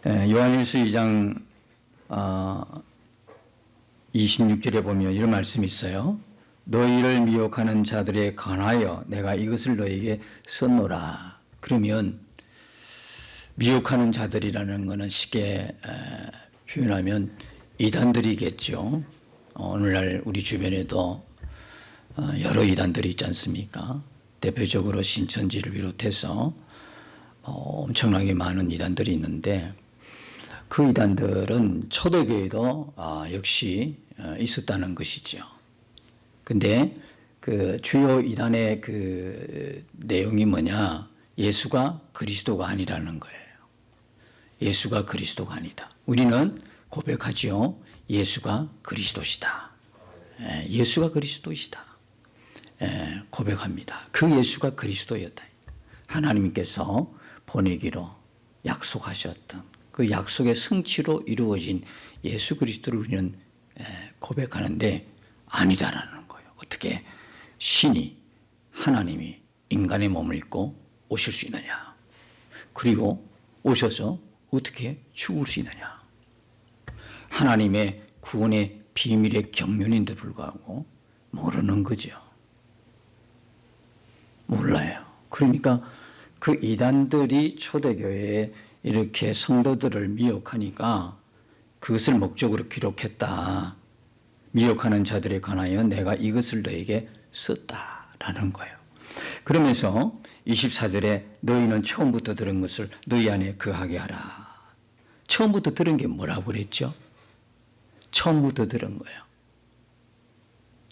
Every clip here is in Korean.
요한일서 2장 26절에 보면 이런 말씀이 있어요. 너희를 미혹하는 자들에 관하여 내가 이것을 너희에게 썼노라. 그러면 미혹하는 자들이라는 것은 쉽게 표현하면 이단들이겠죠. 오늘날 우리 주변에도 여러 이단들이 있지 않습니까? 대표적으로 신천지를 비롯해서 엄청나게 많은 이단들이 있는데 그 이단들은 초대교회도 역시 있었다는 것이죠. 근데 그 주요 이단의 그 내용이 뭐냐? 예수가 그리스도가 아니라는 거예요. 예수가 그리스도가 아니다. 우리는 고백하지요. 예수가 그리스도시다. 예수가 그리스도이시다. 고백합니다. 그 예수가 그리스도였다. 하나님께서 보내기로 약속하셨던 그 약속의 성취로 이루어진 예수 그리스도를 우리는 고백하는데 아니다라는 거예요. 어떻게 신이 하나님이 인간의 몸을 입고 오실 수 있느냐? 그리고 오셔서 어떻게 죽을 수 있느냐? 하나님의 구원의 비밀의 경륜인데 불구하고 모르는 거죠. 몰라요. 그러니까 그 이단들이 초대교회에 이렇게 성도들을 미혹하니까 그것을 목적으로 기록했다. 미혹하는 자들에 관하여 내가 이것을 너에게 썼다라는 거예요. 그러면서 24절에 너희는 처음부터 들은 것을 너희 안에 거하게 하라. 처음부터 들은 게 뭐라고 그랬죠? 처음부터 들은 거예요.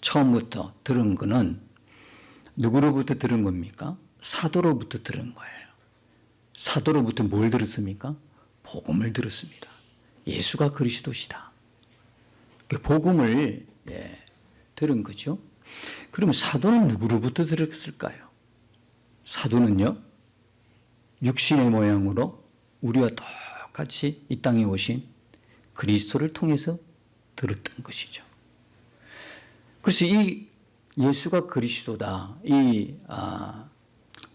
처음부터 들은 거는 누구로부터 들은 겁니까? 사도로부터 들은 거예요. 사도로부터 뭘 들었습니까? 복음을 들었습니다. 예수가 그리스도시다. 그 복음을 들은 거죠. 그럼 사도는 누구로부터 들었을까요? 사도는요, 육신의 모양으로 우리와 똑같이 이 땅에 오신 그리스도를 통해서 들었던 것이죠. 그래서 이 예수가 그리스도다. 이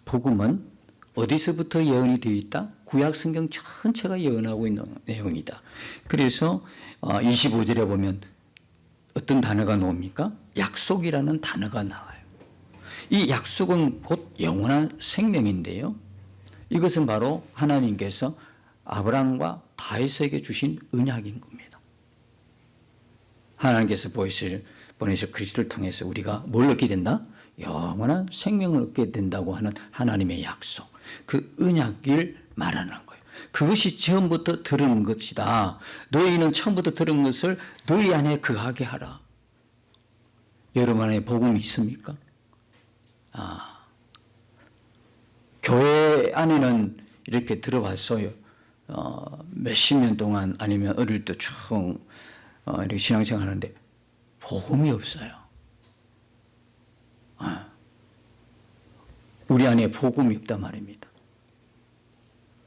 복음은 어디서부터 예언이 되어 있다? 구약 성경 전체가 예언하고 있는 내용이다. 그래서 25절에 보면 어떤 단어가 나옵니까? 약속이라는 단어가 나와요. 이 약속은 곧 영원한 생명인데요. 이것은 바로 하나님께서 아브라함과 다윗에게 주신 언약인 겁니다. 하나님께서 보내셔 그리스도를 통해서 우리가 뭘 얻게 된다? 영원한 생명을 얻게 된다고 하는 하나님의 약속. 그 언약을 말하는 거예요. 그것이 처음부터 들은 것이다. 너희는 처음부터 들은 것을 너희 안에 거하게 하라. 여러분 안에 복음이 있습니까? 교회 안에는 이렇게 들어봤어요. 몇십 년 동안 아니면 어릴 때 쭉 이렇게 신앙생활 하는데 복음이 없어요. 우리 안에 복음이 없단 말입니다.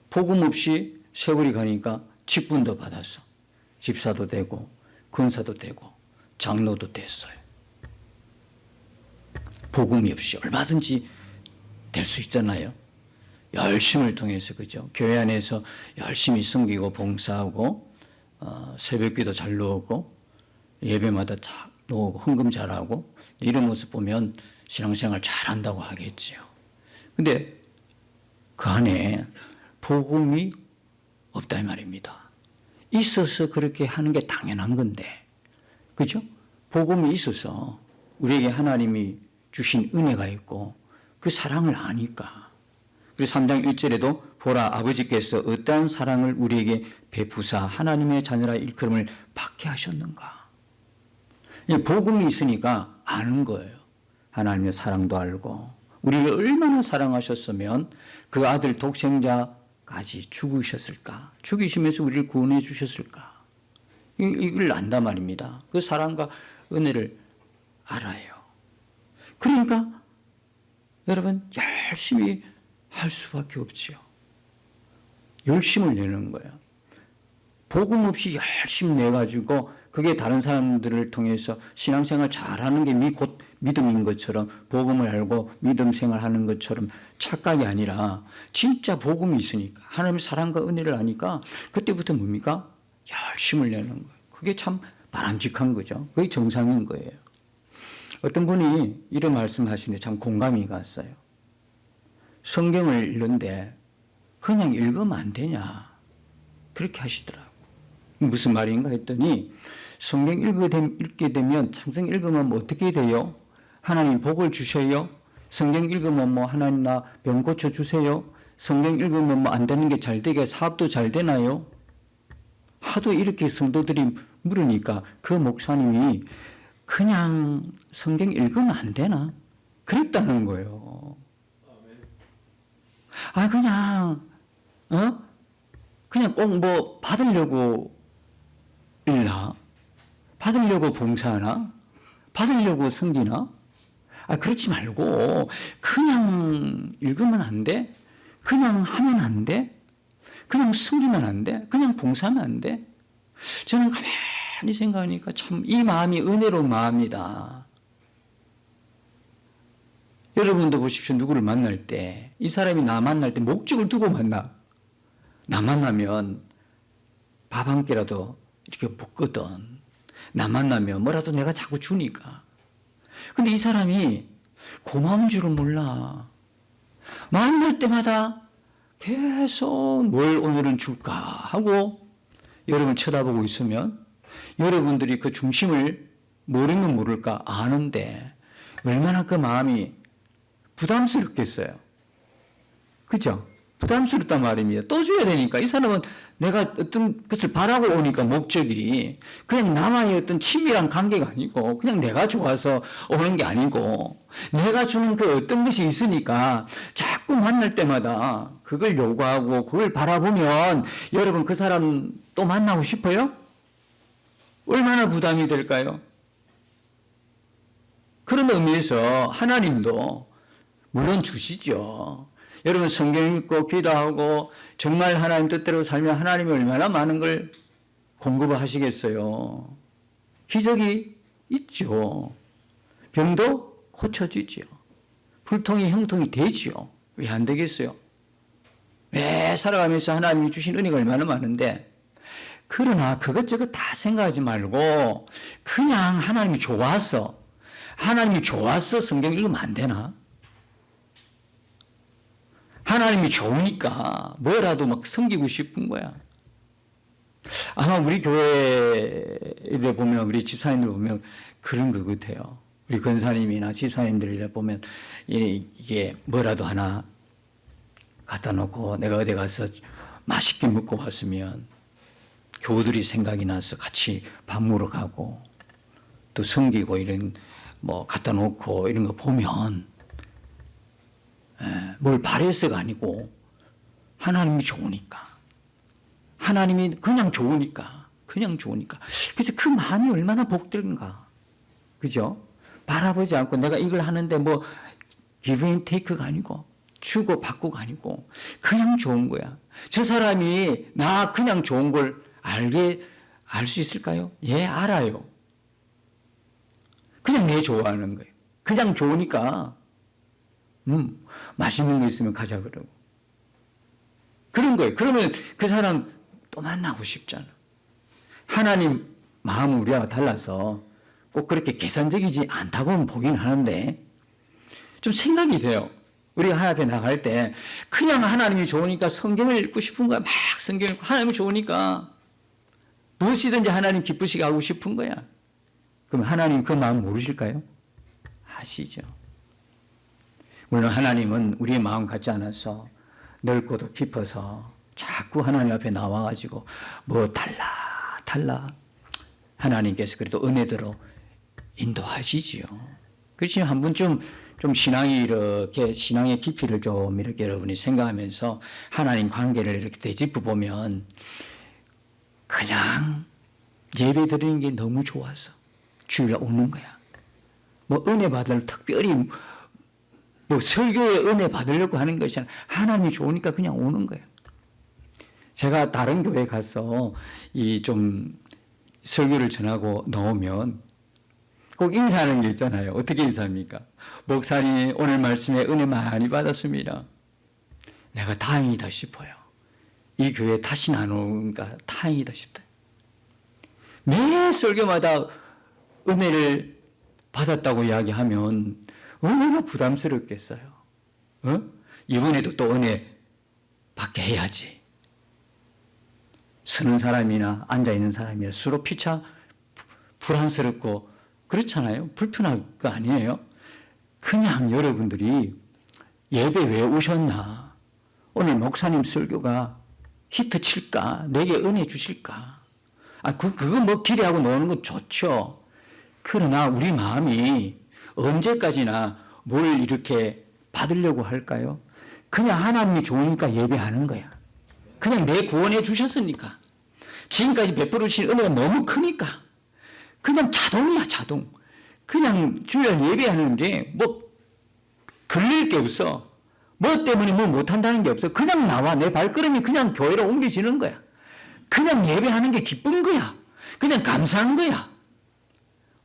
복음 없이 세월이 가니까 직분도 받았어. 집사도 되고 권사도 되고 장로도 됐어요. 복음이 없이 얼마든지 될 수 있잖아요. 열심을 통해서, 그죠? 교회 안에서 열심히 섬기고 봉사하고 새벽기도 잘 나오고 예배마다 다 나오고 헌금 잘하고 이런 모습 보면 신앙생활 잘한다고 하겠지요. 근데 그 안에 복음이 없다 이 말입니다. 있어서 그렇게 하는 게 당연한 건데, 그죠? 복음이 있어서 우리에게 하나님이 주신 은혜가 있고 그 사랑을 아니까. 그래서 3장 1절에도 보라 아버지께서 어떠한 사랑을 우리에게 베푸사 하나님의 자녀라 일컬음을 받게 하셨는가. 복음이 있으니까 아는 거예요. 하나님의 사랑도 알고 우리를 얼마나 사랑하셨으면 그 아들 독생자까지 죽으셨을까. 죽이시면서 우리를 구원해 주셨을까. 이걸 안단 말입니다. 그 사랑과 은혜를 알아요. 그러니까 여러분 열심히 할 수밖에 없지요. 열심을 내는 거예요. 복음 없이 열심히 내가지고 그게 다른 사람들을 통해서 신앙생활 잘하는 게 곧 믿음인 것처럼 복음을 알고 믿음 생활하는 것처럼 착각이 아니라 진짜 복음이 있으니까 하나님의 사랑과 은혜를 아니까 그때부터 뭡니까? 열심을 내는 거예요. 그게 참 바람직한 거죠. 그게 정상인 거예요. 어떤 분이 이런 말씀하시는데 참 공감이 갔어요. 성경을 읽는데 그냥 읽으면 안 되냐 그렇게 하시더라고요. 무슨 말인가 했더니 성경 읽게 되면 성경 읽으면 뭐 어떻게 돼요? 하나님 복을 주셔요? 성경 읽으면 뭐 하나님 나 병 고쳐 주세요? 성경 읽으면 뭐 안 되는 게 잘 되게 사업도 잘 되나요? 하도 이렇게 성도들이 물으니까 그 목사님이 그냥 성경 읽으면 안 되나? 그랬다는 거예요. 아, 그냥 꼭 뭐 받으려고 읽나? 받으려고 봉사하나? 받으려고 섬기나? 아, 그렇지 말고 그냥 읽으면 안 돼? 그냥 하면 안 돼? 그냥 섬기면 안 돼? 그냥 봉사하면 안 돼? 저는 가만히 생각하니까 참 이 마음이 은혜로운 마음이다. 여러분도 보십시오. 누구를 만날 때, 이 사람이 나 만날 때 목적을 두고 만나. 나 만나면 밥 한 끼라도 이렇게 먹거든. 나 만나면 뭐라도 내가 자꾸 주니까. 근데 이 사람이 고마운 줄은 몰라. 만날 때마다 계속 뭘 오늘은 줄까 하고 여러분 쳐다보고 있으면 여러분들이 그 중심을 모르면 모를까 아는데 얼마나 그 마음이 부담스럽겠어요. 그죠? 부담스럽단 말입니다. 또 줘야 되니까 이 사람은 내가 어떤 것을 바라고 오니까 목적이 그냥 나와의 어떤 친밀한 관계가 아니고 그냥 내가 좋아서 오는 게 아니고 내가 주는 그 어떤 것이 있으니까 자꾸 만날 때마다 그걸 요구하고 그걸 바라보면 여러분 그 사람 또 만나고 싶어요? 얼마나 부담이 될까요? 그런 의미에서 하나님도 물론 주시죠. 여러분 성경 읽고 기도하고 정말 하나님 뜻대로 살면 하나님이 얼마나 많은 걸 공급을 하시겠어요. 기적이 있죠. 병도 고쳐지죠. 불통이 형통이 되죠. 왜 안 되겠어요? 왜 살아가면서 하나님이 주신 은혜가 얼마나 많은데 그러나 그것저것 다 생각하지 말고 그냥 하나님이 좋아서 성경 읽으면 안 되나? 하나님이 좋으니까 뭐라도 막 섬기고 싶은 거야. 아마 우리 교회를 보면 우리 집사님들 보면 그런 것 같아요. 우리 권사님이나 집사님들이라 보면 이게 뭐라도 하나 갖다 놓고 내가 어디 가서 맛있게 먹고 왔으면 교우들이 생각이 나서 같이 밥 먹으러 가고 또 섬기고 이런 뭐 갖다 놓고 이런 거 보면 뭘 바래서가 아니고 하나님이 좋으니까 하나님이 그냥 좋으니까 그래서 그 마음이 얼마나 복된가. 그죠? 바라보지 않고 내가 이걸 하는데 뭐 give and take가 아니고 주고 받고가 아니고 그냥 좋은 거야. 저 사람이 나 그냥 좋은 걸 알 수 있을까요? 예, 알아요. 그냥 내 좋아하는 거예요. 그냥 좋으니까 맛있는 거 있으면 가자 그러고 그런 거예요. 그러면 그 사람 또 만나고 싶잖아. 하나님 마음은 우리와 달라서 꼭 그렇게 계산적이지 않다고는 보긴 하는데 좀 생각이 돼요. 우리가 하나님 앞에 나갈 때 그냥 하나님이 좋으니까 성경을 읽고 싶은 거야. 막 성경을 읽고 하나님이 좋으니까 무엇이든지 하나님 기쁘시게 하고 싶은 거야. 그럼 하나님 그 마음 모르실까요? 아시죠. 물론 하나님은 우리의 마음 같지 않아서 넓고도 깊어서 자꾸 하나님 앞에 나와가지고 뭐 달라 하나님께서 그래도 은혜대로 인도하시지요. 그렇지 한 번쯤 좀 신앙이 이렇게 신앙의 깊이를 좀 이렇게 여러분이 생각하면서 하나님 관계를 이렇게 되짚어 보면 그냥 예배 드리는 게 너무 좋아서 주일날 오는 거야. 뭐 은혜 받을 특별히 뭐 설교에 은혜 받으려고 하는 것이 아니라 하나님이 좋으니까 그냥 오는 거야. 제가 다른 교회 가서 이 좀 설교를 전하고 나오면 꼭 인사하는 게 있잖아요. 어떻게 인사합니까? 목사님 오늘 말씀에 은혜 많이 받았습니다. 내가 다행이다 싶어요. 이 교회 다시 나누니까 다행이다 싶다. 매 설교마다 은혜를 받았다고 이야기하면 얼마나 부담스럽겠어요. 이번에도 또 은혜 받게 해야지. 서는 사람이나 앉아있는 사람이나 서로 피차 불안스럽고 그렇잖아요. 불편할 거 아니에요. 그냥 여러분들이 예배 왜 오셨나? 오늘 목사님 설교가 히트 칠까? 내게 은혜 주실까? 그거 뭐 기대하고 노는 건 좋죠. 그러나 우리 마음이 언제까지나 뭘 이렇게 받으려고 할까요? 그냥 하나님이 좋으니까 예배하는 거야. 그냥 내 구원해 주셨으니까. 지금까지 베풀어 주신 은혜가 너무 크니까. 그냥 자동이야, 자동. 그냥 주일 예배하는 게 뭐 걸릴 게 없어. 뭐 때문에 뭐 못한다는 게 없어. 그냥 나와. 내 발걸음이 그냥 교회로 옮겨지는 거야. 그냥 예배하는 게 기쁜 거야. 그냥 감사한 거야.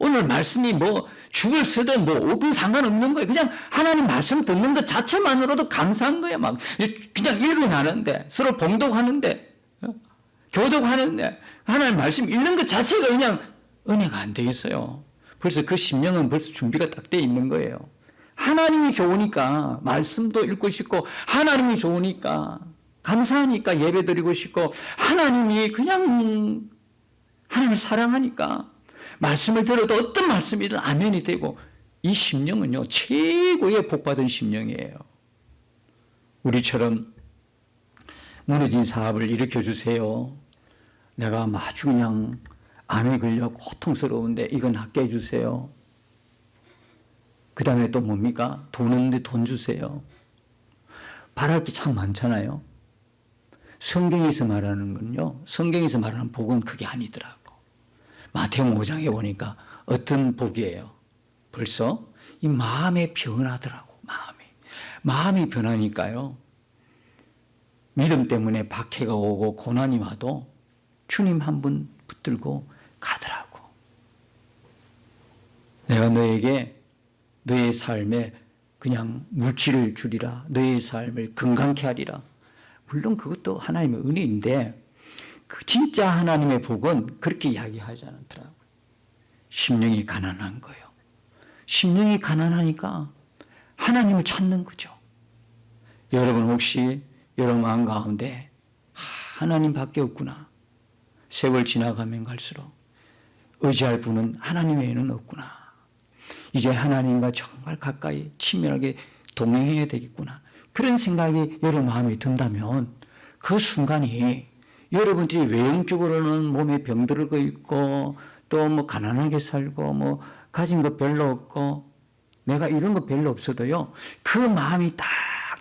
오늘 말씀이 뭐 죽을 쓰든 뭐 오든 상관없는 거야. 그냥 하나님 말씀 듣는 것 자체만으로도 감사한 거야. 막 그냥 읽어나는데 서로 봉독하는데 교독하는데 하나님 말씀 읽는 것 자체가 그냥 은혜가 안 되겠어요. 벌써 그 심령은 벌써 준비가 딱 돼 있는 거예요. 하나님이 좋으니까 말씀도 읽고 싶고 하나님이 좋으니까 감사하니까 예배 드리고 싶고 하나님이 그냥 하나님을 사랑하니까 말씀을 들어도 어떤 말씀이든 아멘이 되고 이 심령은요 최고의 복받은 심령이에요. 우리처럼 무너진 사업을 일으켜 주세요. 내가 아주 그냥 암에 걸려 고통스러운데 이거 낫게 해주세요. 그 다음에 또 뭡니까? 돈 없는데 돈 주세요. 바랄 게 참 많잖아요. 성경에서 말하는 건요. 성경에서 말하는 복은 그게 아니더라고. 마태복음 5장에 보니까 어떤 복이에요? 벌써 이 마음에 변하더라고. 마음이 변하니까요. 믿음 때문에 박해가 오고 고난이 와도 주님 한 분 붙들고 가더라고. 내가 너에게 너의 삶에 그냥 물질을 주리라. 너의 삶을 건강케 하리라. 물론 그것도 하나님의 은혜인데 그 진짜 하나님의 복은 그렇게 이야기하지 않더라고요. 심령이 가난한 거예요. 심령이 가난하니까 하나님을 찾는 거죠. 여러분 혹시 여러분 마음 가운데 하나님밖에 없구나. 세월 지나가면 갈수록 의지할 분은 하나님 외에는 없구나. 이제 하나님과 정말 가까이 친밀하게 동행해야 되겠구나. 그런 생각이 여러분 마음에 든다면 그 순간이 여러분들이 외형적으로는 몸에 병들고 있고 또 뭐 가난하게 살고 뭐 가진 것 별로 없고 내가 이런 거 별로 없어도요. 그 마음이 딱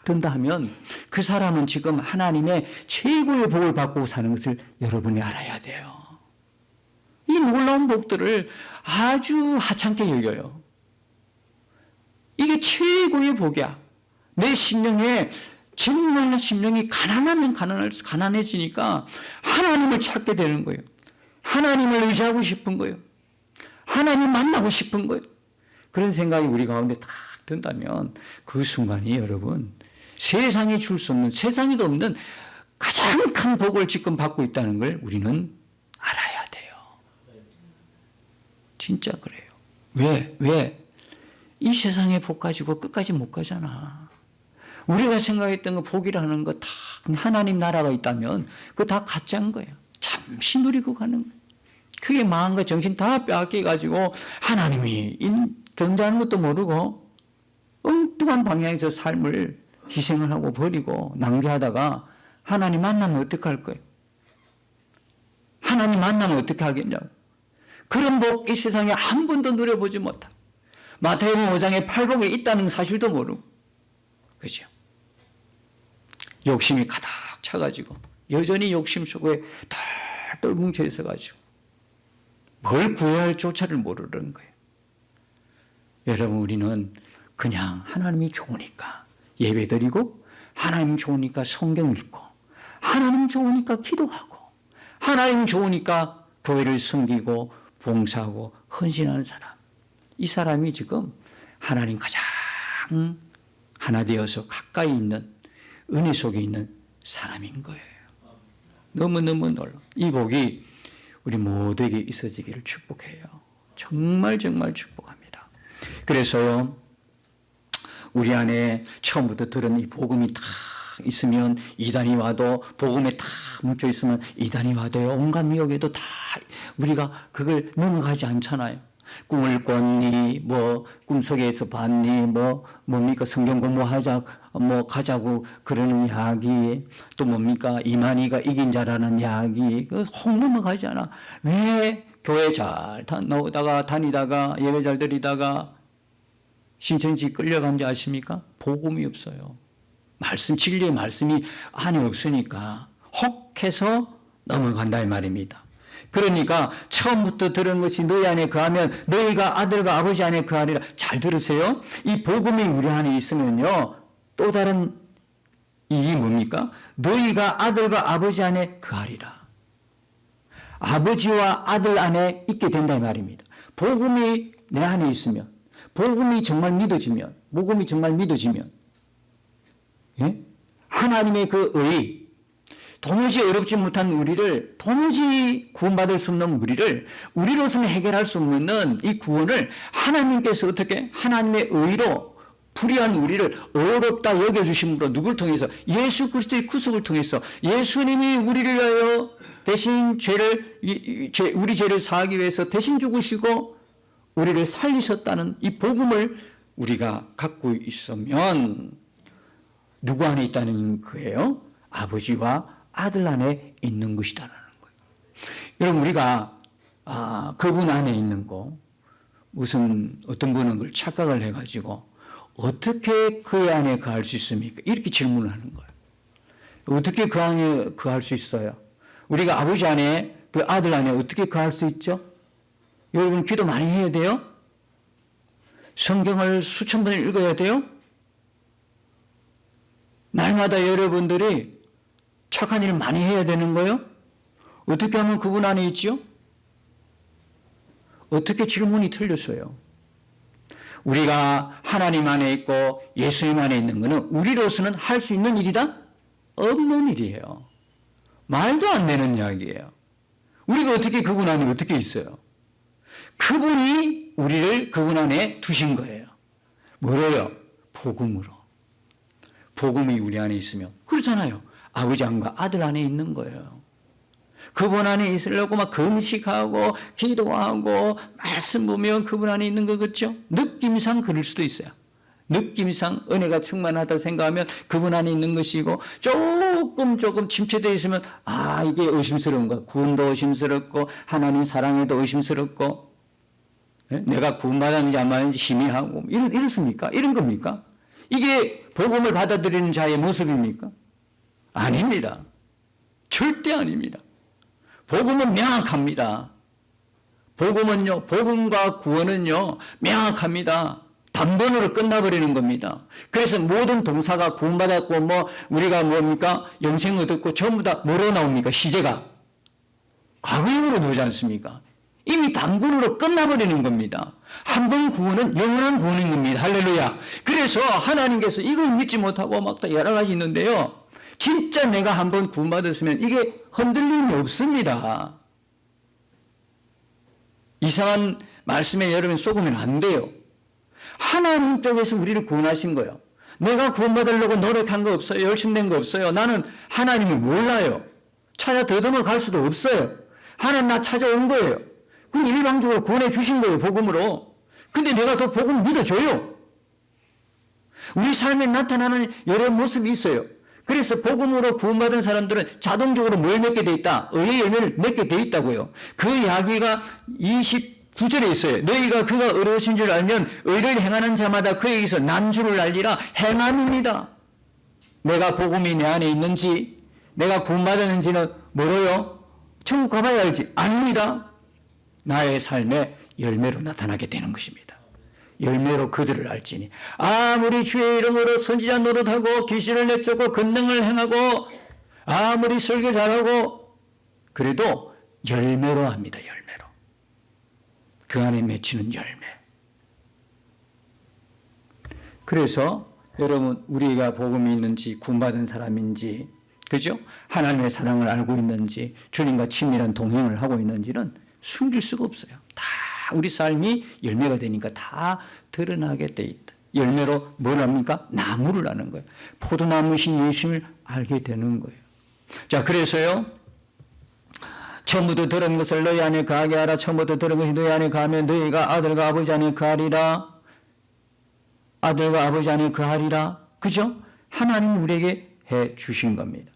든다 하면 그 사람은 지금 하나님의 최고의 복을 받고 사는 것을 여러분이 알아야 돼요. 이 놀라운 복들을 아주 하찮게 여겨요. 이게 최고의 복이야. 내 심령에 정말 심령이 가난하면 가난해지니까 하나님을 찾게 되는 거예요. 하나님을 의지하고 싶은 거예요. 하나님 만나고 싶은 거예요. 그런 생각이 우리 가운데 딱 든다면 그 순간이 여러분 세상에 줄 수 없는 세상에도 없는 가장 큰 복을 지금 받고 있다는 걸 우리는 알아야 돼요. 진짜 그래요. 왜? 이 세상의 복 가지고 끝까지 못 가잖아. 우리가 생각했던 거 복이라는 거 다 하나님 나라가 있다면 그거 다 가짜인 거예요. 잠시 누리고 가는 거예요. 그게 마음과 정신 다 빼앗겨가지고 하나님이 존재하는 것도 모르고 엉뚱한 방향에서 삶을 희생을 하고 버리고 낭비하다가 하나님 만나면 어떡할 거예요? 하나님 만나면 어떻게 하겠냐고. 그런 복 이 세상에 한 번도 누려보지 못하고 마태복음 5장에 팔복에 있다는 사실도 모르고 그죠? 욕심이 가득 차가지고 여전히 욕심 속에 덜덜 뭉쳐 있어가지고 뭘 구해야 할 조차를 모르는 거예요. 여러분 우리는 그냥 하나님이 좋으니까 예배드리고 하나님 좋으니까 성경 읽고 하나님 좋으니까 기도하고, 하나님 좋으니까 교회를 섬기고 봉사하고 헌신하는 사람. 이 사람이 지금 하나님 가장 하나 되어서 가까이 있는 은혜 속에 있는 사람인 거예요. 너무너무 놀라. 이 복이 우리 모두에게 있어지기를 축복해요. 정말 정말 축복합니다. 그래서요, 우리 안에 처음부터 들은 이 복음이 다 있으면, 이단이 와도 복음에 다 묻혀 있으면 이단이 와도요, 온갖 미혹에도 다 우리가 그걸 넘어가지 않잖아요. 꿈을 꿨니, 뭐 꿈속에서 봤니, 뭡니까 성경 공부하자, 가자고 그러는 이야기, 또 뭡니까 이만희가 이긴 자라는 이야기, 혹 넘어가지 않아. 왜 교회 잘 나오다가 다니다가 예배 잘 드리다가 신천지 끌려간지 아십니까? 복음이 없어요. 말씀, 진리의 말씀이 안에 없으니까 혹해서 넘어간다 이 말입니다. 그러니까 처음부터 들은 것이 너희 안에 거하면 너희가 아들과 아버지 안에 거하리라. 잘 들으세요. 이 복음이 우리 안에 있으면요, 또 다른 일이 뭡니까? 너희가 아들과 아버지 안에 거하리라. 아버지와 아들 안에 있게 된다 이 말입니다. 복음이 내 안에 있으면, 복음이 정말 믿어지면, 복음이 정말 믿어지면, 예? 하나님의 그 의, 도무지 어렵지 못한 우리를, 도무지 구원받을 수 없는 우리로서는 해결할 수 없는 이 구원을 하나님께서 어떻게 하나님의 의로 불의한 우리를 어렵다 여겨주심으로, 누굴 통해서? 예수 그리스도의 구속을 통해서. 예수님이 우리를 위하여 대신 우리 죄를 사하기 위해서 대신 죽으시고 우리를 살리셨다는 이 복음을 우리가 갖고 있으면 누구 안에 있다는 거예요? 아버지와 아들 안에 있는 것이다라는 거예요. 여러분, 우리가 그분 안에 있는 거, 무슨 어떤 분은 그걸 착각을 해가지고 어떻게 그 안에 거할 수 있습니까? 이렇게 질문을 하는 거예요. 어떻게 그 안에 거할 수 있어요? 우리가 아버지 안에, 그 아들 안에 어떻게 거할 수 있죠? 여러분, 기도 많이 해야 돼요? 성경을 수천 번을 읽어야 돼요? 날마다 여러분들이 착한 일을 많이 해야 되는 거예요? 어떻게 하면 그분 안에 있지요? 어떻게 질문이 틀렸어요? 우리가 하나님 안에 있고 예수님 안에 있는 것은 우리로서는 할 수 있는 일이다? 없는 일이에요. 말도 안 되는 이야기예요. 우리가 어떻게 그분 안에 어떻게 있어요? 그분이 우리를 그분 안에 두신 거예요. 뭐로요? 복음으로. 복음이 우리 안에 있으면, 그렇잖아요. 아버지 안과 아들 안에 있는 거예요. 그분 안에 있으려고 막 금식하고 기도하고 말씀 보면 그분 안에 있는 거겠죠? 느낌상 그럴 수도 있어요. 느낌상 은혜가 충만하다 생각하면 그분 안에 있는 것이고, 조금 침체되어 있으면 이게 의심스러운 거야. 구원도 의심스럽고 하나님 사랑에도 의심스럽고, 내가 구원받았는지 안 받았는지 희미하고, 이렇습니까? 이런 겁니까? 이게 복음을 받아들이는 자의 모습입니까? 아닙니다. 절대 아닙니다. 복음은 명확합니다. 복음은요, 복음과 구원은요, 명확합니다. 단번으로 끝나버리는 겁니다. 그래서 모든 동사가 구원받았고, 우리가 뭡니까? 영생 얻었고, 전부 다 뭐로 나옵니까? 시제가. 과거형으로 나오지 않습니까? 이미 단군으로 끝나버리는 겁니다. 한 번 구원은 영원한 구원인 겁니다. 할렐루야. 그래서 하나님께서 이걸 믿지 못하고 막 여러 가지 있는데요. 진짜 내가 한 번 구원받았으면 이게 흔들림이 없습니다. 이상한 말씀에 여러분 속으면 안 돼요. 하나님 쪽에서 우리를 구원하신 거예요. 내가 구원받으려고 노력한 거 없어요. 열심히 된 거 없어요. 나는 하나님을 몰라요. 찾아 더듬어 갈 수도 없어요. 하나님 나 찾아온 거예요. 그럼 일방적으로 구원해 주신 거예요. 복음으로. 근데 내가 그 복음을 믿어줘요. 우리 삶에 나타나는 여러 모습이 있어요. 그래서 복음으로 구원받은 사람들은 자동적으로 뭘 맺게 돼 있다? 의의 열매를 맺게 돼 있다고요. 그 이야기가 29절에 있어요. 너희가 그가 의로우신 줄 알면 의를 행하는 자마다 그에게서 난주를 알리라. 행함입니다. 내가 복음이 내 안에 있는지, 내가 구원받았는지는 뭐로요? 천국 가봐야 알지. 아닙니다. 나의 삶의 열매로 나타나게 되는 것입니다. 열매로 그들을 알지니 아무리 주의 이름으로 선지자 노릇하고 계시를 내쫓고 권능을 행하고 아무리 설교 잘하고 그래도 열매로 합니다. 열매로. 그 안에 맺히는 열매. 그래서 여러분 우리가 복음이 있는지 구원받은 사람인지 그죠? 하나님의 사랑을 알고 있는지 주님과 친밀한 동행을 하고 있는지는 숨길 수가 없어요. 다 우리 삶이 열매가 되니까 다 드러나게 돼 있다. 열매로 뭘 합니까? 나무를 아는 거예요. 포도나무신 예수님을 알게 되는 거예요. 자, 그래서요. 처음부터 들은 것을 너희 안에 거하게 하라. 처음부터 들은 것이 너희 안에 거하면 너희가 아들과 아버지 안에 거하리라. 아들과 아버지 안에 거하리라. 그죠? 하나님이 우리에게 해 주신 겁니다.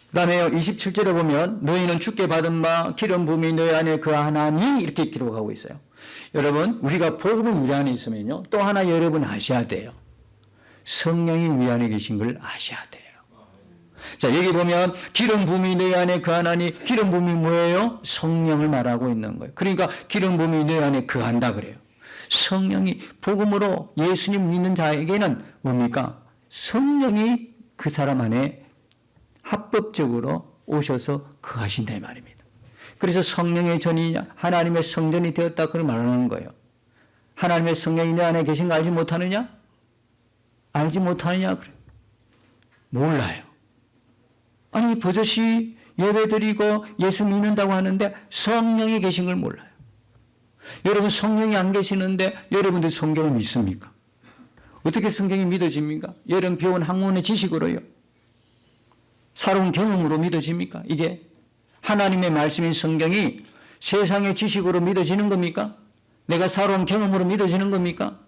그 다음에 27절에 보면 너희는 주께 받은 바 기름 부음이 너희 안에 거하나니 이렇게 기록하고 있어요. 여러분 우리가 복음이 우리 안에 있으면요. 또 하나 여러분 아셔야 돼요. 성령이 우리 안에 계신 걸 아셔야 돼요. 자, 여기 보면 기름 부음이 너희 안에 거하나니 기름 부음이 뭐예요? 성령을 말하고 있는 거예요. 그러니까 기름 부음이 너희 안에 거한다 그래요. 성령이 복음으로 예수님 믿는 자에게는 뭡니까? 성령이 그 사람 안에 합법적으로 오셔서 거하신다 이 말입니다. 그래서 성령의 전이 하나님의 성전이 되었다 그걸 말하는 거예요. 하나님의 성령이 내 안에 계신 거 알지 못하느냐? 알지 못하느냐? 그래. 몰라요. 아니 버젓이 예배드리고 예수 믿는다고 하는데 성령이 계신 걸 몰라요. 여러분 성령이 안 계시는데 여러분들 성경을 믿습니까? 어떻게 성경이 믿어집니까? 여러분 배운 학문의 지식으로요. 살아온 경험으로 믿어집니까? 이게 하나님의 말씀인 성경이 세상의 지식으로 믿어지는 겁니까? 내가 살아온 경험으로 믿어지는 겁니까?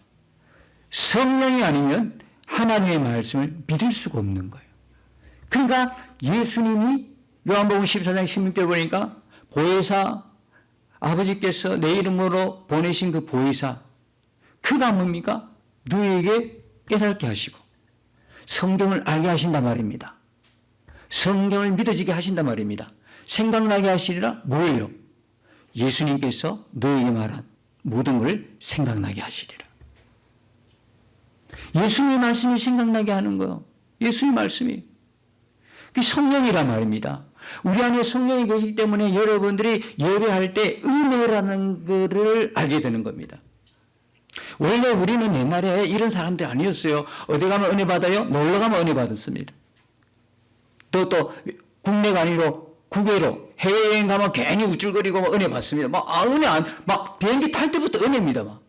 성령이 아니면 하나님의 말씀을 믿을 수가 없는 거예요. 그러니까 예수님이 요한복음 14장 16절 보니까 보혜사 아버지께서 내 이름으로 보내신 그 보혜사 그가 뭡니까? 너에게 깨닫게 하시고 성경을 알게 하신단 말입니다. 성경을 믿어지게 하신단 말입니다. 생각나게 하시리라 뭐예요? 예수님께서 너에게 말한 모든 걸 생각나게 하시리라. 예수님의 말씀이 생각나게 하는 거예요. 예수님의 말씀이. 그게 성령이란 말입니다. 우리 안에 성령이 계시기 때문에 여러분들이 예배할 때 은혜라는 것을 알게 되는 겁니다. 원래 우리는 옛날에 이런 사람들 아니었어요. 어디 가면 은혜 받아요? 놀러 가면 은혜 받았습니다. 또 국내가 아니고 국외로 해외여행 가면 괜히 우쭐거리고 은혜 받습니다. 막 비행기 탈 때부터 은혜입니다. 막.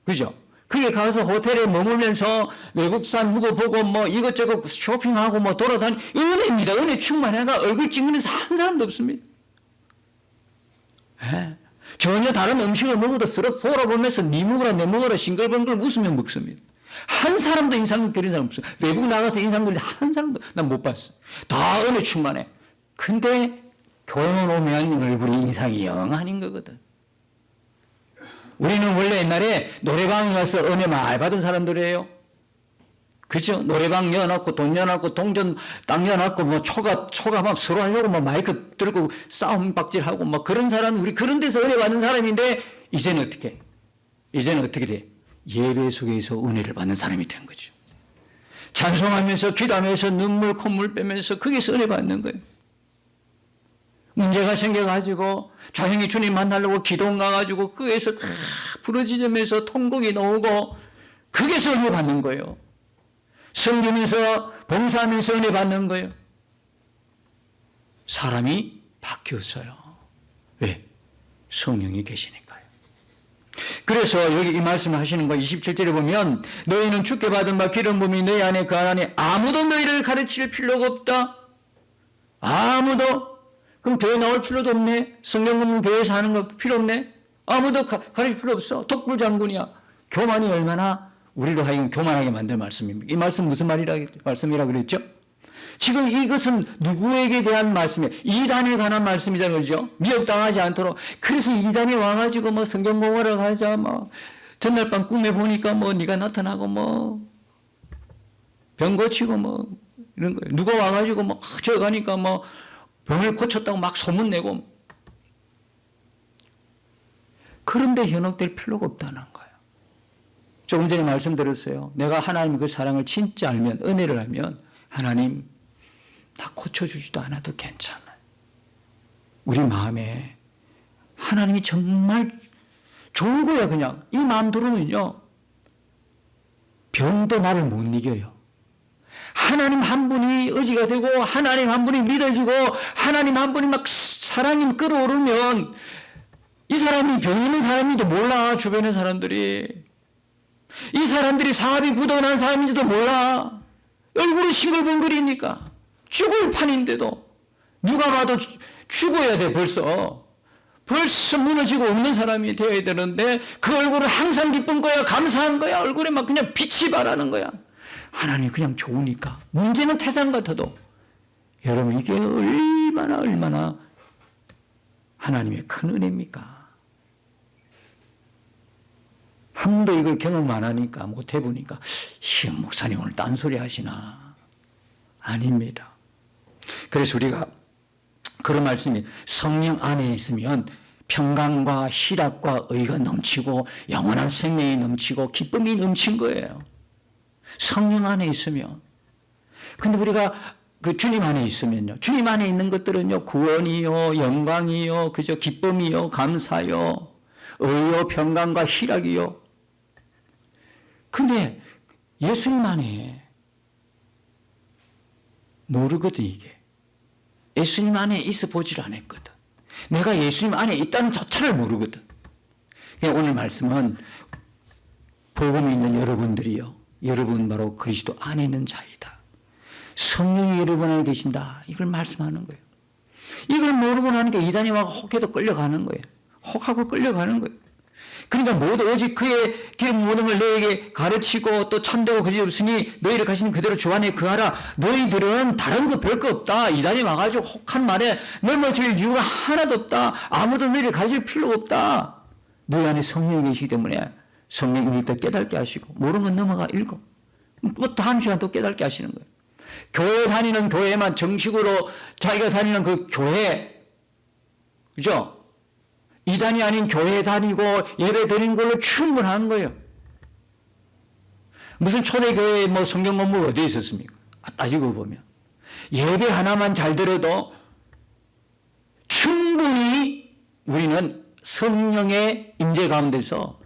그죠? 그게 가서 호텔에 머물면서 외국산 묵어보고 뭐 이것저것 쇼핑하고 뭐 돌아다니 은혜입니다. 은혜 충만해가 얼굴 찡그려서 한 사람도 없습니다. 에? 전혀 다른 음식을 먹어도 서로 돌아보면서 니 먹으라 내 먹으라 싱글벙글 웃으며 먹습니다. 한 사람도 인상 그린 사람 없어요. 외국 나가서 인상 그린 한 사람도 난 못 봤어. 다 은혜 충만해. 근데 교회만 오면 얼굴이 인상이 영 아닌 거거든. 우리는 원래 옛날에 노래방에 가서 은혜 많이 받은 사람들이에요. 그죠? 노래방 여놨고 돈 여놨고 동전 땅 여놨고 뭐 초가 막 서로 하려고 뭐 마이크 들고 싸움 박질하고 뭐 그런 사람 우리 그런 데서 은혜 받는 사람인데 이제는 어떻게? 이제는 어떻게 돼? 예배 속에서 은혜를 받는 사람이 된 거죠. 찬송하면서 기도하면서 눈물 콧물 빼면서 거기서 은혜 받는 거예요. 문제가 생겨가지고 조용히 주님 만나려고 기도원 가가지고 거기에서 다 부러지면서 통곡이 나오고 거기서 은혜 받는 거예요. 섬기면서 봉사하면서 은혜 받는 거예요. 사람이 바뀌었어요. 왜? 성령이 계시니까요. 그래서 여기 이 말씀을 하시는 거 27절에 보면 너희는 주께 받은 바 기름 부음이 너희 안에 거하나니 아무도 너희를 가르칠 필요가 없다. 아무도. 그럼 교회 나올 필요도 없네. 성경 공부 교회에서 하는 거 필요 없네. 아무도 가르칠 필요 없어. 독불장군이야. 교만이 얼마나 우리로 하여금 교만하게 만들 말씀입니다. 이 말씀 무슨 말씀이라 그랬죠? 지금 이것은 누구에게 대한 말씀이에요? 이단에 관한 말씀이잖아요. 그죠? 미혹당하지 않도록. 그래서 이단이 와가지고 뭐 성경 공부하러 가자. 뭐 전날 밤 꿈에 보니까 뭐 네가 나타나고 뭐 병 고치고 뭐 이런 거예요. 누가 와가지고 뭐 저 가니까 뭐 병을 고쳤다고 막 소문내고. 그런데 현혹될 필요가 없다는 거예요. 조금 전에 말씀드렸어요. 내가 하나님의 그 사랑을 진짜 알면, 은혜를 알면, 하나님, 나 고쳐주지도 않아도 괜찮아요. 우리 마음에 하나님이 정말 좋은 거야. 그냥 이 마음 들으면요, 병도 나를 못 이겨요. 하나님 한 분이 의지가 되고 하나님 한 분이 믿어지고 하나님 한 분이 막 사랑이 끌어오르면 이 사람이 병 있는 사람인지도 몰라. 주변의 사람들이 이 사람들이 사업이 부도난 사람인지도 몰라. 얼굴이 싱글벙글이니까 죽을 판인데도 누가 봐도 죽어야 돼. 벌써 무너지고 없는 사람이 되어야 되는데 그 얼굴은 항상 기쁜 거야. 감사한 거야. 얼굴에 막 그냥 빛이 발하는 거야. 하나님이 그냥 좋으니까. 문제는 태산 같아도 여러분, 이게 얼마나 하나님의 큰 은혜입니까? 한 번도 이걸 경험 안 하니까, 못 해보니까 시험 목사님 오늘 딴소리 하시나? 아닙니다. 그래서 우리가 그런 말씀이, 성령 안에 있으면 평강과 희락과 의가 넘치고 영원한 생명이 넘치고 기쁨이 넘친 거예요. 성령 안에 있으면. 근데 우리가 그 주님 안에 있으면요, 주님 안에 있는 것들은요, 구원이요, 영광이요, 그저 기쁨이요, 감사요, 의요, 평강과 희락이요. 근데 예수님 안에 모르거든. 이게 예수님 안에 있어 보질 않았거든. 내가 예수님 안에 있다는 자체를 모르거든. 오늘 말씀은 복음이 있는 여러분들이요, 여러분 바로 그리스도 안에 있는 자이다. 성령이 여러분 안에 계신다. 이걸 말씀하는 거예요. 이걸 모르고 나니까 이단이 막 혹해도 끌려가는 거예요. 혹하고 끌려가는 거예요. 그러니까 모두 오직 그의 길 모든 걸 너에게 가르치고 또 참되고 그지 없으니 너희를 가시는 그대로 주 안에 거하라. 너희들은 다른 거 별 거 없다. 이단이 와가지고 혹한 말에 넘어질 이유가 하나도 없다. 아무도 너희를 가르칠 필요가 없다. 너희 안에 성령이 계시기 때문에 성령이 더 깨닫게 하시고 모르는 건 넘어가 읽어. 뭐 다음 시간 또 깨닫게 하시는 거예요. 교회 다니는 교회만 정식으로 자기가 다니는 그 교회, 그죠? 이단이 아닌 교회 다니고 예배 드리는 걸로 충분한 거예요. 무슨 초대교회 뭐 성경 공부 어디에 있었습니까? 따지고 보면 예배 하나만 잘 들어도 충분히 우리는 성령의 임재 가운데서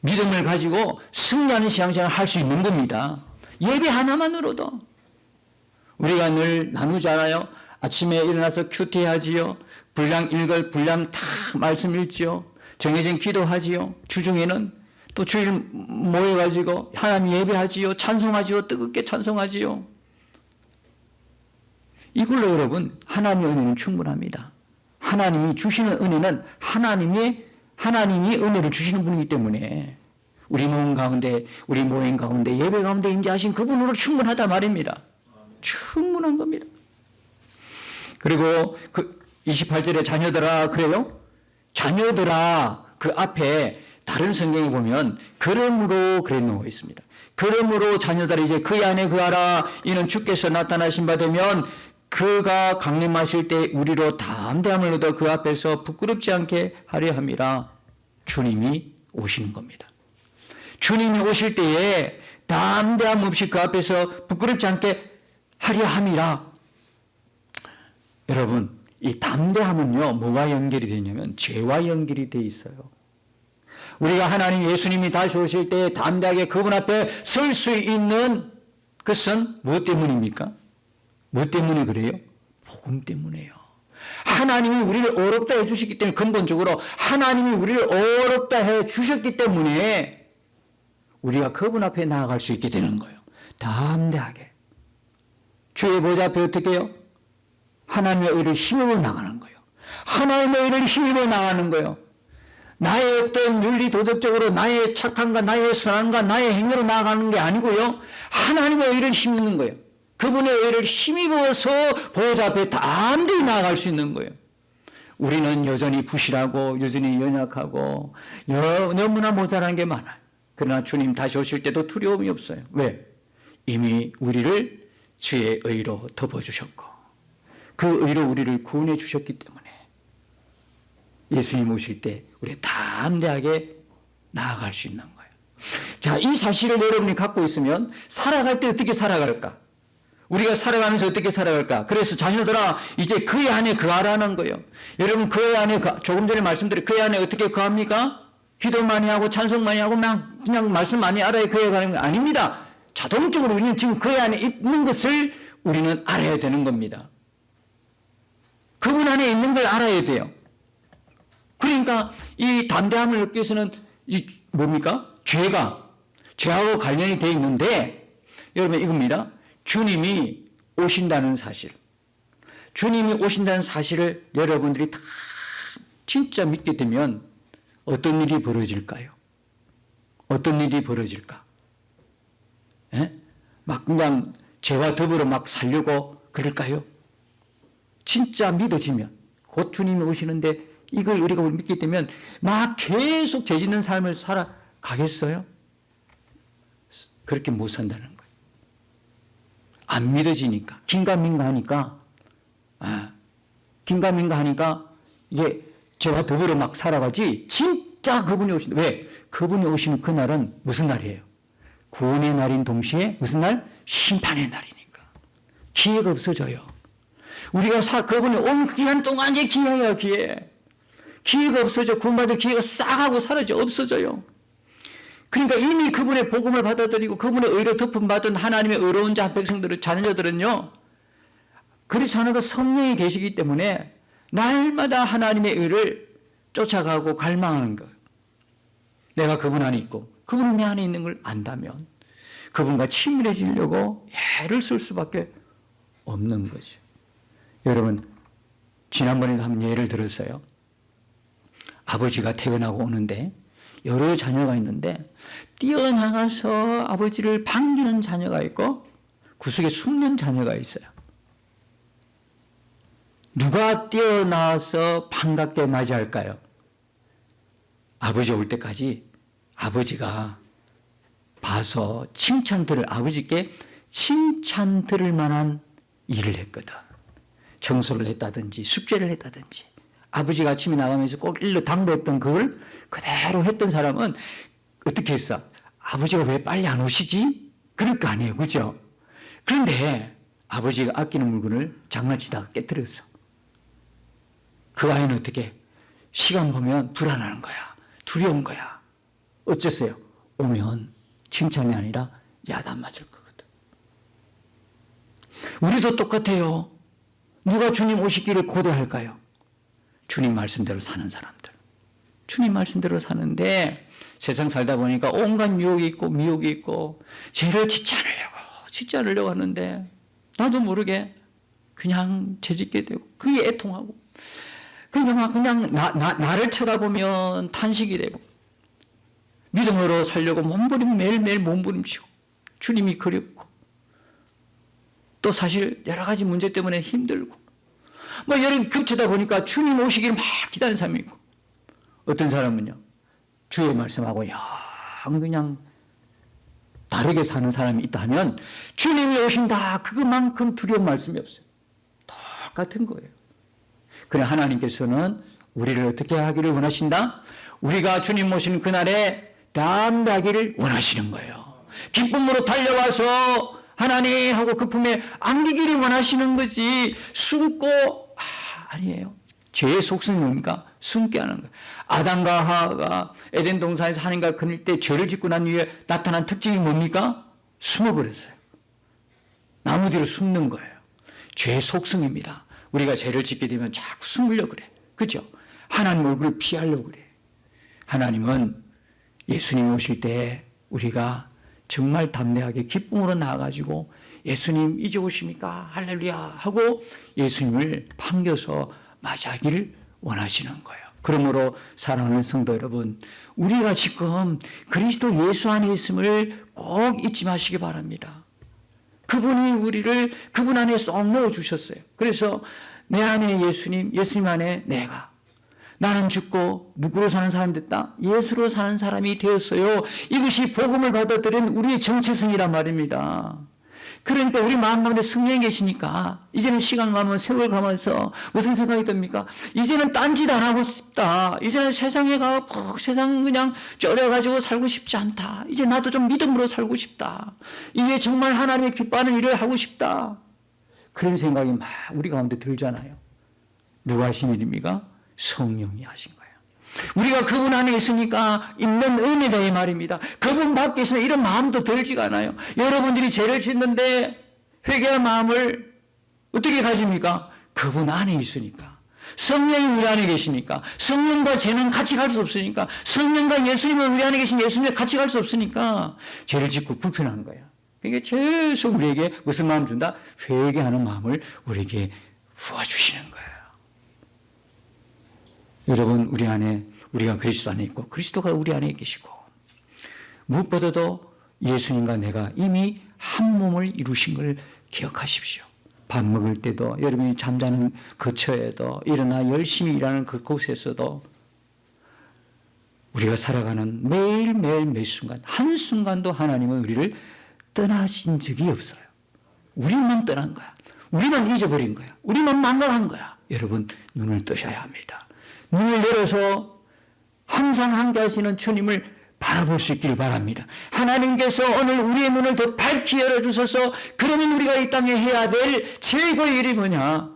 믿음을 가지고 승리하는 신앙생활을 할 수 있는 겁니다. 예배 하나만으로도. 우리가 늘 나누잖아요. 아침에 일어나서 큐티 하지요. 분량 읽을 분량 다 말씀 읽지요. 정해진 기도하지요. 주중에는 또 주일 모여가지고 하나님 예배하지요. 찬송하지요. 뜨겁게 찬송하지요. 이걸로 여러분 하나님의 은혜는 충분합니다. 하나님이 주시는 은혜는 하나님이 은혜를 주시는 분이기 때문에 우리 모임 가운데 예배 가운데 임재하신 그분으로 충분하다 말입니다. 충분한 겁니다. 그리고 그 28절에 자녀들아 그래요? 자녀들아 그 앞에 다른 성경에 보면 그러므로 그래 놓고 있습니다. 그러므로 자녀들아 이제 그 안에 거하라. 이는 주께서 나타나신 바 되면 그가 강림하실 때 우리로 담대함을 얻어 그 앞에서 부끄럽지 않게 하려 함이라. 주님이 오시는 겁니다. 주님이 오실 때에 담대함 없이 그 앞에서 부끄럽지 않게 하려 함이라. 여러분, 이 담대함은요, 뭐와 연결이 되냐면 죄와 연결이 돼 있어요. 우리가 하나님 예수님이 다시 오실 때 담대하게 그분 앞에 설 수 있는 것은 무엇 때문입니까? 무엇 때문에 그래요? 복음 때문에요. 하나님이 우리를 어렵다 해 주셨기 때문에, 근본적으로 하나님이 우리를 어렵다 해 주셨기 때문에 우리가 그분 앞에 나아갈 수 있게 되는 거예요. 담대하게. 주의 보좌 앞에 어떻게 해요? 하나님의 의를 힘입어 나가는 거예요. 하나님의 의를 힘입어 나가는 거예요. 나의 어떤 윤리 도덕적으로 나의 착함과 나의 선함과 나의 행위로 나아가는 게 아니고요. 하나님의 의를 힘입는 거예요. 그분의 의를 힘입어서 보좌 앞에 담대히 나아갈 수 있는 거예요. 우리는 여전히 부실하고 여전히 연약하고 너무나 모자란 게 많아요. 그러나 주님 다시 오실 때도 두려움이 없어요. 왜? 이미 우리를 주의 의로 덮어주셨고 그 의로 우리를 구원해 주셨기 때문에 예수님 오실 때 우리 담대하게 나아갈 수 있는 거예요. 자, 이 사실을 여러분이 갖고 있으면 살아갈 때 어떻게 살아갈까? 우리가 살아가면서 어떻게 살아갈까? 그래서 자녀들아 이제 그의 안에 거하라는 거예요. 여러분 그의 안에 조금 전에 말씀드린 그의 안에 어떻게 거합니까? 기도 많이 하고 찬송 많이 하고 그냥 말씀 많이 알아야 그에 가는 거 아닙니다. 자동적으로 우리는 지금 그의 안에 있는 것을 우리는 알아야 되는 겁니다. 그분 안에 있는 걸 알아야 돼요. 그러니까 이 담대함을 얻기 위해서는 이 뭡니까? 죄하고 관련이 되어 있는데 여러분 이겁니다. 주님이 오신다는 사실. 주님이 오신다는 사실을 여러분들이 다 진짜 믿게 되면 어떤 일이 벌어질까요? 어떤 일이 벌어질까? 예? 막 그냥 죄와 더불어 막 살려고 그럴까요? 진짜 믿어지면 곧 주님이 오시는데 이걸 우리가 믿게 되면 막 계속 죄 짓는 삶을 살아가겠어요? 그렇게 못 산다는 거예요. 안 믿어지니까 긴가민가 하니까 긴가민가 하니까 이게 죄와 더불어 막 살아가지 진짜 그분이 오신다. 왜? 그분이 오시는 그날은 무슨 날이에요? 구원의 날인 동시에 무슨 날? 심판의 날이니까 기회가 없어져요. 우리가 그분이 온 기간 동안 이제 기회예요. 기회가 없어져. 구원받을 기회가 싹하고 사라져 없어져요. 그러니까 이미 그분의 복음을 받아들이고 그분의 의로 덮음 받은 하나님의 의로운 자 백성들은 자녀들은요. 그렇지 않아도 성령이 계시기 때문에 날마다 하나님의 의를 쫓아가고 갈망하는 거예요. 내가 그분 안에 있고 그분은 내 안에 있는 걸 안다면 그분과 친밀해지려고 애를 쓸 수밖에 없는 거죠. 여러분 지난번에도 한번 예를 들었어요. 아버지가 퇴근하고 오는데 여러 자녀가 있는데 뛰어나가서 아버지를 반기는 자녀가 있고 구석에 숨는 자녀가 있어요. 누가 뛰어나와서 반갑게 맞이할까요? 아버지 올 때까지 아버지가 봐서 아버지께 칭찬 들을 만한 일을 했거든. 청소를 했다든지 숙제를 했다든지 아버지가 아침에 나가면서 꼭 일러 당부했던 그걸 그대로 했던 사람은 어떻게 했어? 아버지가 왜 빨리 안 오시지? 그럴 거 아니에요. 그죠? 그런데 아버지가 아끼는 물건을 장난치다가 깨뜨렸어. 그 아이는 어떻게? 시간 보면 불안한 거야. 두려운 거야. 어쨌어요? 오면 칭찬이 아니라 야단 맞을 거거든. 우리도 똑같아요. 누가 주님 오시기를 고대할까요? 주님 말씀대로 사는 사람들. 주님 말씀대로 사는데 세상 살다 보니까 온갖 유혹이 있고 미혹이 있고 죄를 짓지 않으려고 하는데 나도 모르게 그냥 죄짓게 되고 그게 애통하고 그냥 나를 쳐다보면 탄식이 되고 믿음으로 살려고 매일매일 몸부림치고 주님이 그립고 또 사실 여러 가지 문제 때문에 힘들고 여러 겹치다 보니까 주님 오시기를 막 기다리는 사람이 있고 어떤 사람은요 주의 말씀하고 그냥 다르게 사는 사람이 있다 하면 주님이 오신다 그것만큼 두려운 말씀이 없어요. 똑같은 거예요. 그래 하나님께서는 우리를 어떻게 하기를 원하신다? 우리가 주님 오시는 그날에 담대하기를 원하시는 거예요. 기쁨으로 달려와서 하나님 하고 그 품에 안기기를 원하시는 거지 숨고 아니에요. 죄의 속성이 뭡니까? 숨게 하는 거예요. 아담과 하와가 에덴 동산에서 하나님과 그늘 때 죄를 짓고 난 이후에 나타난 특징이 뭡니까? 숨어버렸어요. 나무 뒤로 숨는 거예요. 죄의 속성입니다. 우리가 죄를 짓게 되면 자꾸 숨으려고 그래. 그죠? 하나님 얼굴을 피하려고 그래. 하나님은 예수님이 오실 때 우리가 정말 담대하게 기쁨으로 나아가지고 예수님 이제 오십니까? 할렐루야 하고 예수님을 반겨서 맞이하기를 원하시는 거예요. 그러므로 사랑하는 성도 여러분, 우리가 지금 그리스도 예수 안에 있음을 꼭 잊지 마시기 바랍니다. 그분이 우리를 그분 안에 쏙 넣어주셨어요. 그래서 내 안에 예수님, 예수님 안에 내가. 나는 죽고 누구로 사는 사람 됐다? 예수로 사는 사람이 되었어요. 이것이 복음을 받아들인 우리의 정체성이란 말입니다. 그러니까 우리 마음 가운데 성령이 계시니까 이제는 시간 가면 세월 가면서 무슨 생각이 듭니까? 이제는 딴짓 안 하고 싶다. 이제는 세상에 가 세상 그냥 쩔여가지고 살고 싶지 않다. 이제 나도 좀 믿음으로 살고 싶다. 이게 정말 하나님의 기뻐하는 일을 하고 싶다. 그런 생각이 막 우리 가운데 들잖아요. 누가 하신 일입니까? 성령이 하신 거예요. 우리가 그분 안에 있으니까 있는 은혜다 이 말입니다. 그분 밖에 있으면 이런 마음도 들지가 않아요. 여러분들이 죄를 짓는데 회개할 마음을 어떻게 가집니까? 그분 안에 있으니까. 성령이 우리 안에 계시니까. 성령과 죄는 같이 갈 수 없으니까. 성령과 예수님은 우리 안에 계신 예수님과 같이 갈 수 없으니까 죄를 짓고 불편한 거예요. 그러니까 계속 우리에게 무슨 마음 준다? 회개하는 마음을 우리에게 부어주시는 거예요. 여러분, 우리 안에, 우리가 그리스도 안에 있고 그리스도가 우리 안에 계시고 무엇보다도 예수님과 내가 이미 한 몸을 이루신 걸 기억하십시오. 밥 먹을 때도, 여러분이 잠자는 그 처에도, 일어나 열심히 일하는 그곳에서도 우리가 살아가는 매일매일 매 순간, 한순간도 하나님은 우리를 떠나신 적이 없어요. 우리만 떠난 거야. 우리만 잊어버린 거야. 우리만 망각한 거야. 여러분, 눈을 뜨셔야 합니다. 눈을 열어서 항상 함께 하시는 주님을 바라볼 수 있기를 바랍니다. 하나님께서 오늘 우리의 눈을 더 밝히 열어주셔서 그러면 우리가 이 땅에 해야 될 최고의 일이 뭐냐?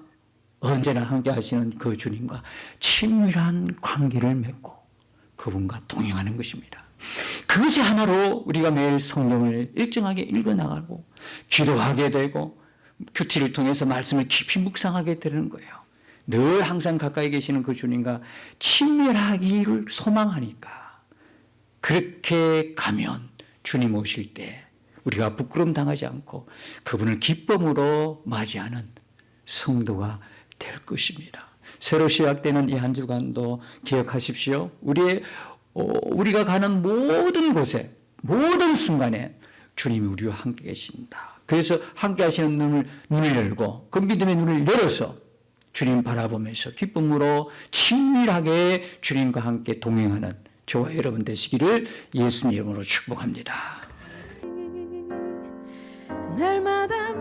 언제나 함께 하시는 그 주님과 친밀한 관계를 맺고 그분과 동행하는 것입니다. 그것이 하나로 우리가 매일 성경을 일정하게 읽어나가고 기도하게 되고 큐티를 통해서 말씀을 깊이 묵상하게 되는 거예요. 늘 항상 가까이 계시는 그 주님과 친밀하기를 소망하니까 그렇게 가면 주님 오실 때 우리가 부끄러움 당하지 않고 그분을 기쁨으로 맞이하는 성도가 될 것입니다. 새로 시작되는 이 한 주간도 기억하십시오. 우리가 가는 모든 곳에, 모든 순간에 주님이 우리와 함께 계신다. 그래서 함께 하시는 눈을 열고 그 믿음의 눈을 열어서 주님 바라보면서 기쁨으로 친밀하게 주님과 함께 동행하는 저와 여러분 되시기를 예수님 이름으로 축복합니다. 날마다